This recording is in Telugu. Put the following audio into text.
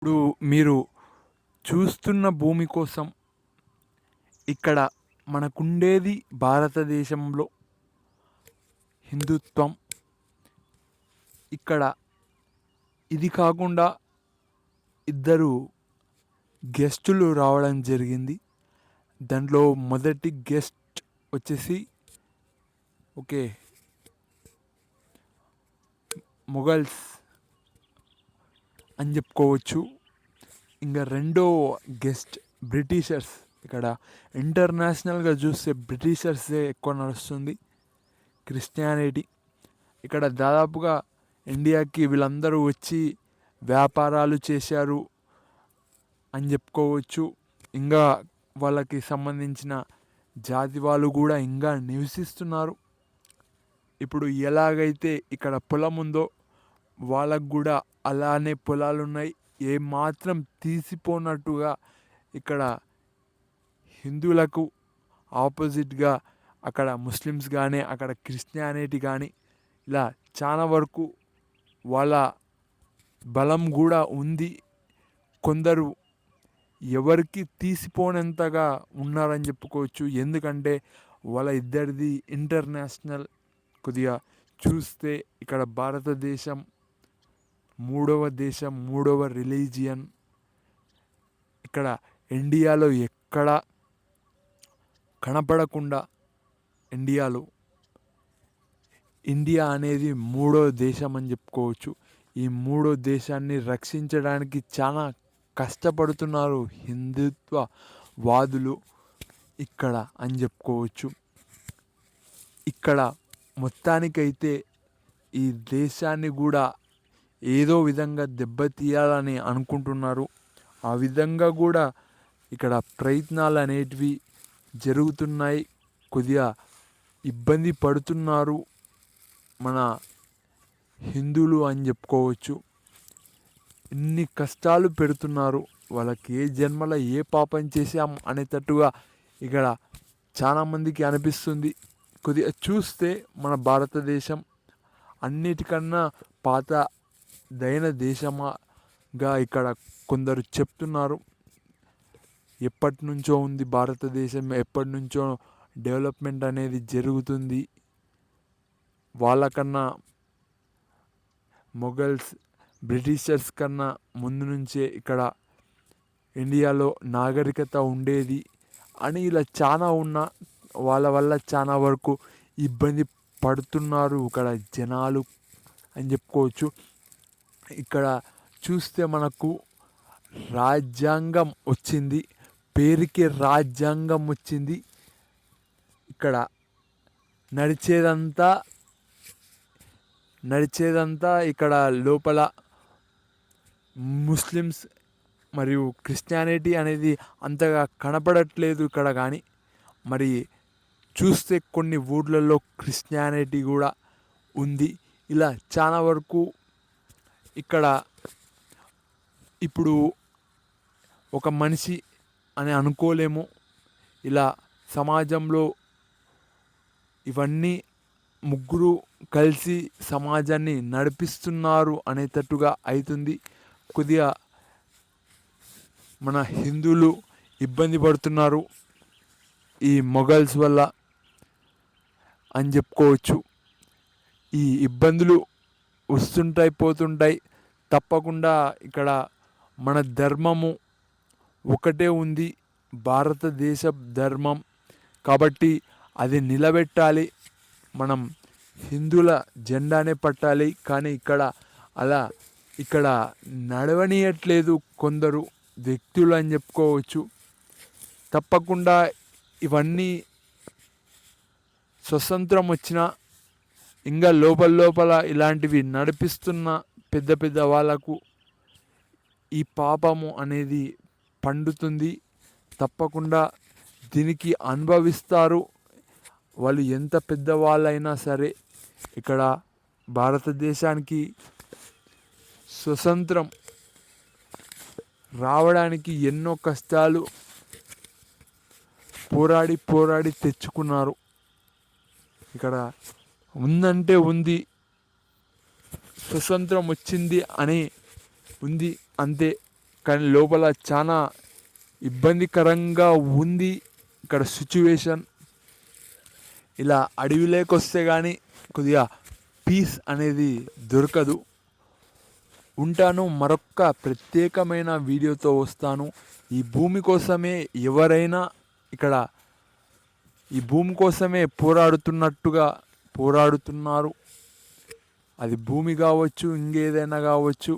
ఇప్పుడు మీరు చూస్తున్న భూమి కోసం ఇక్కడ మనకుండేది భారతదేశంలో హిందుత్వం. ఇక్కడ ఇది కాకుండా ఇద్దరు గెస్టులు రావడం జరిగింది. దాంట్లో మొదటి గెస్ట్ వచ్చేసి ఓకే మొఘల్స్ అని చెప్పుకోవచ్చు. ఇంకా రెండో గెస్ట్ బ్రిటిషర్స్. ఇక్కడ ఇంటర్నేషనల్గా చూస్తే బ్రిటిషర్సే ఎక్కువ నడుస్తుంది. క్రిస్టియానిటీ ఇక్కడ దాదాపుగా ఇండియాకి వీళ్ళందరూ వచ్చి వ్యాపారాలు చేశారు అని చెప్పుకోవచ్చు. ఇంకా వాళ్ళకి సంబంధించిన జాతి వాళ్ళు కూడా ఇంకా నివసిస్తున్నారు. ఇప్పుడు ఎలాగైతే ఇక్కడ పొలం ఉందో వాళ్ళకు కూడా అలానే పొలాలు ఉన్నాయి. ఏమాత్రం తీసిపోనట్టుగా ఇక్కడ హిందువులకు ఆపోజిట్గా అక్కడ ముస్లిమ్స్ కానీ అక్కడ క్రిస్టియానిటీ కానీ ఇలా చాలా వరకు వాళ్ళ బలం కూడా ఉంది. కొందరు ఎవరికి తీసిపోనంతగా ఉన్నారని చెప్పుకోవచ్చు. ఎందుకంటే వాళ్ళ ఇద్దరిది ఇంటర్నేషనల్. కొద్దిగా చూస్తే ఇక్కడ భారతదేశం మూడవ దేశం, మూడవ రిలీజియన్. ఇక్కడ ఇండియాలో ఎక్కడ కనపడకుండా ఇండియా అనేది మూడో దేశం అని చెప్పుకోవచ్చు. ఈ మూడో దేశాన్ని రక్షించడానికి చాలా కష్టపడుతున్నారు హిందుత్వ వాదులు ఇక్కడ అని చెప్పుకోవచ్చు. ఇక్కడ మొత్తానికైతే ఈ దేశాన్ని కూడా ఏదో విధంగా దెబ్బతీయాలని అనుకుంటున్నారు. ఆ విధంగా కూడా ఇక్కడ ప్రయత్నాలు అనేటివి జరుగుతున్నాయి. కొద్దిగా ఇబ్బంది పడుతున్నారు మన హిందువులు అని చెప్పుకోవచ్చు. ఇన్ని కష్టాలు పెడుతున్నారు. వాళ్ళకి ఏ జన్మలో ఏ పాపం చేశాం అనేటట్టుగా ఇక్కడ చాలామందికి అనిపిస్తుంది. కొద్దిగా చూస్తే మన భారతదేశం అన్నిటికన్నా పాత దైన దేశంగా ఇక్కడ కొందరు చెప్తున్నారు. ఎప్పటి నుంచో ఉంది భారతదేశం, ఎప్పటి నుంచో డెవలప్మెంట్ అనేది జరుగుతుంది. వాళ్ళకన్నా మొఘల్స్ బ్రిటిషర్స్ కన్నా ముందు నుంచే ఇక్కడ ఇండియాలో నాగరికత ఉండేది అని ఇలా చాలా ఉన్న వాళ్ళ వల్ల చాలా వరకు ఇబ్బంది పడుతున్నారు ఇక్కడ జనాలు అని చెప్పుకోవచ్చు. ఇక్కడ చూస్తే మనకు రాజ్యాంగం వచ్చింది, పేరుకి రాజ్యాంగం వచ్చింది. ఇక్కడ నడిచేదంతా ఇక్కడ లోపల ముస్లిమ్స్ మరియు క్రిస్టియానిటీ అనేది అంతగా కనపడట్లేదు ఇక్కడ. కానీ మరి చూస్తే కొన్ని ఊర్లలో క్రిస్టియానిటీ కూడా ఉంది. ఇలా చాలా వరకు ఇక్కడ ఇప్పుడు ఒక మనిషి అని అనుకోలేము. ఇలా సమాజంలో ఇవన్నీ ముగ్గురు కలిసి సమాజాన్ని నడిపిస్తున్నారు అనేటట్టుగా అవుతుంది. కొద్దిగా మన హిందువులు ఇబ్బంది పడుతున్నారు ఈ మొఘల్స్ వల్ల అని చెప్పుకోవచ్చు. ఈ ఇబ్బందులు వస్తుంటాయి, పోతుంటాయి. తప్పకుండా ఇక్కడ మన ధర్మము ఒకటే ఉంది, భారతదేశ ధర్మం. కాబట్టి అది నిలబెట్టాలి. మనం హిందువుల జెండానే పట్టాలి. కానీ ఇక్కడ నడవనీయట్లేదు కొందరు వ్యక్తులు అని చెప్పుకోవచ్చు. తప్పకుండా ఇవన్నీ స్వతంత్రం వచ్చిన ఇంకా లోపల ఇలాంటివి నడిపిస్తున్న పెద్ద పెద్ద వాళ్ళకు ఈ పాపము అనేది పండుతుంది. తప్పకుండా దీనికి అనుభవిస్తారు. వాళ్ళు ఎంత పెద్దవాళ్ళైనా సరే. ఇక్కడ భారతదేశానికి స్వతంత్రం రావడానికి ఎన్నో కష్టాలు పోరాడి తెచ్చుకున్నారు. ఇక్కడ ఉందంటే ఉంది, స్వతంత్రం వచ్చింది అని ఉంది అంతే. కానీ లోపల చాలా ఇబ్బందికరంగా ఉంది ఇక్కడ సిచ్యువేషన్. ఇలా అడవిలోకి వస్తే కానీ కొద్దిగా పీస్ అనేది దొరకదు. ఉంటాను, మరొక్క ప్రత్యేకమైన వీడియోతో వస్తాను. ఈ భూమి కోసమే ఎవరైనా ఇక్కడ ఈ భూమి కోసమే పోరాడుతున్నారు. అది భూమి కావచ్చు, ఇంకేదైనా కావచ్చు.